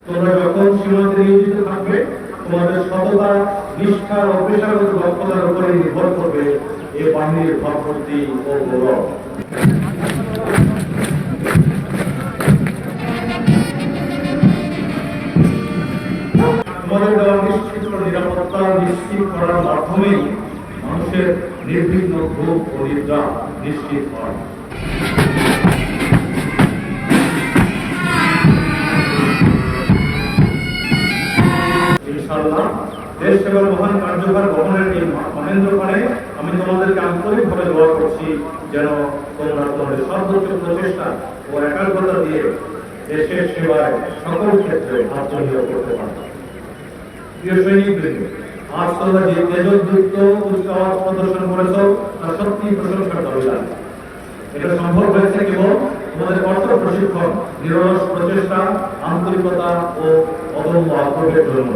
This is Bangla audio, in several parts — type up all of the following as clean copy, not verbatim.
তোমরা যখন সীমান্তে নিয়োজিত থাকবে, তোমাদের সততা, নিষ্ঠা ও পেশাগত দক্ষতার উপরে নির্ভর করবে এই বাহিনীর ভাবমূর্তি ও গৌরব। তোমাদের দেওয়া নিশ্চিত নিরাপত্তা নিশ্চিত করার মাধ্যমেই মানুষের নির্বিঘ্ন ঘুম ও নিদ্রা নিশ্চিত হয়। ইনশাআল্লাহ দেশ সেবার মহান কার্যভার গ্রহণের এই মহেন্দ্রক্ষণে আমি তোমাদেরকে আন্তরিকভাবে দোয়া করছি, যেন তোমরা তোমাদের সর্বোচ্চ প্রচেষ্টা ও একাগ্রতা দিয়ে দেশের সেবায় সকল ক্ষেত্রে আত্মনিয়োগ করতে পারো। প্রিয় সৈনিকবৃন্দ, আজ তোমরা যে তেজোদ্দীপ্ত উচ্চ আওয়াজ প্রদর্শন করেছ তা সত্যি প্রশংসার দাবিদার। এটা সম্ভব হয়েছে কেবল তোমাদের কঠোর প্রশিক্ষণ, নিরলস প্রচেষ্টা, আন্তরিকতা ও অদম্য আগ্রহের জন্য।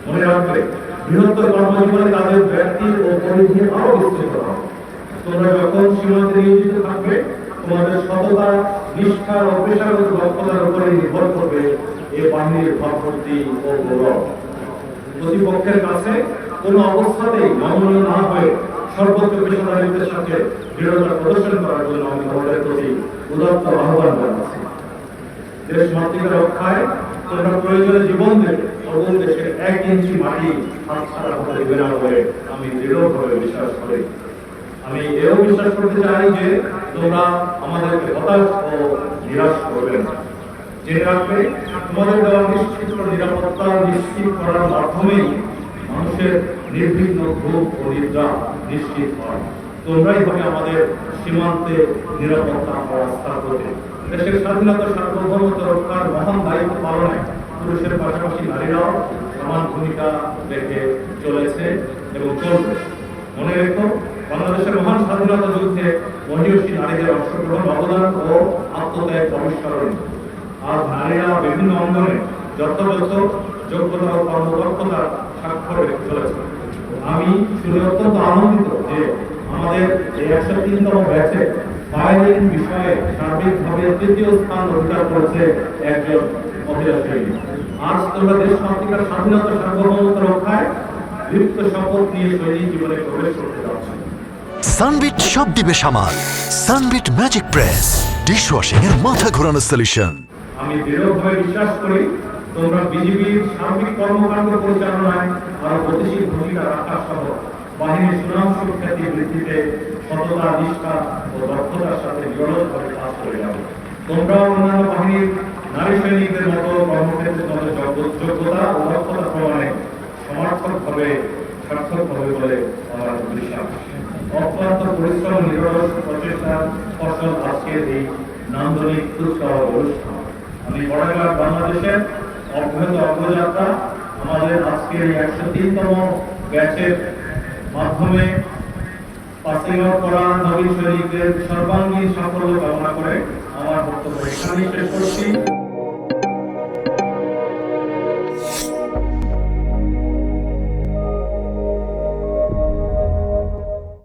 মনে রাখবে, বৃহত্তর কর্মজীবনে তাদের ব্যক্তি ও পরিধি আরো বিস্তৃত হবে। তোমরা যখন সীমান্তে নিয়োজিত থাকবে, তোমাদের সততা, নিষ্ঠা ও পেশাগত দক্ষতার উপরে নির্ভর করবে এই বাহিনীর ভাবমূর্তি ও গৌরব। প্রতিপক্ষের কাছে কোন অবস্থাতেই নমনীয় না হয়ে সর্বোচ্চ পেশাদারিত্বের সাথে দৃঢ়তা প্রদর্শন করার জন্য আমি তোমাদের প্রতি উদাত্ত আহ্বান জানাচ্ছি। দেশ মাতৃকা রক্ষায় তোমরা প্রয়োজনে জীবন দেবে, সকল দেশের 1 ইঞ্চি মাটি হাতছাড়া হতে দেবে না বলে আমি দৃঢ়ভাবে বিশ্বাস করি। আমি এও বিশ্বাস করতে চাই যে তোমরা আমাদেরকে হতাশ ও নিরাশ করবে না। জেনে রাখবে, তোমাদের দেওয়া নিশ্চিত নিরাপত্তা নিশ্চিত করার মাধ্যমেই মানুষের নির্বিঘ্ন ঘুম ও নিদ্রা নিশ্চিত হয়। তোমরাই হবে আমাদের সীমান্তে নিরাপত্তা ও আস্থা করবে। দেশের স্বাধীনতা সার্বভৌমত্ব রক্ষার মহান দায়িত্ব পালনে পুরুষের পাশাপাশি নারীরাও সমান ভূমিকা রেখে চলেছে এবং চলবে। মনে রেখো, বাংলাদেশের মহান স্বাধীনতা যুদ্ধে মহিষী নারীদের অংশগ্রহণ, অবদান ও আত্মত্যাগ অবিস্মরণীয়। আজ নারীরা বিভিন্ন অঙ্গনে যথাযথ যোগ্যতা ও কর্মদক্ষতার স্বাক্ষর রেখে চলেছে। আমি শুনে অত্যন্ত আনন্দিত যে আমাদের এই 103তম ব্যাচে ফায়ারিং বিষয়ে সার্বিকভাবে 3য় স্থান অধিকার করেছে একজন মহিলা সৈনিক। আজ তোমরা দেশ মাতৃকার স্বাধীনতা সার্বভৌমত্ব রক্ষায় দীপ্ত শপথ নিয়ে সৈনিক জীবনে প্রবেশ করতে যাচ্ছে। সানবিট সব দিবে সামাল। সানবিট ম্যাজিক প্রেস ডিশওয়াশিং এর মাথা ঘোরানো সলিউশন। আমি দৃঢ়ভাবে বিশ্বাস করি, তোমরা বিজিবির সার্বিক কর্মকাণ্ড পরিচালনায় আরো গতিশীল ভূমিকা রাখা সহ বাহিনীর সুনাম সুখ্যাতি বৃদ্ধিতে সততা, নিষ্ঠা ও দক্ষতার সাথে নিরলসভাবে কাজ করে যাবে। তোমরা অন্যান্য বাহিনীর নারী সৈনিকদের মতো কর্মক্ষেত্রে তোমাদের যোগ্যতা ও দক্ষতা প্রমাণে সমার্থকভাবে সার্থক হবে বলে আমার বিশ্বাস। অক্লান্ত পরিশ্রম, নিরলস প্রচেষ্টার ফসল আজকের এই নান্দনিক কুচকাওয়াজ অনুষ্ঠান। আমি বড়াঘাট বাংলাদেশের অব্যাহত অগ্রযাত্রা আমাদের আজকের এই 103তম ব্যাচের মাধ্যমে পাসিং আউট করা নবীন সৈনিকদের সর্বাঙ্গীন সাফল্য কামনা করে আমার বক্তব্য এখানেই শেষ করছি।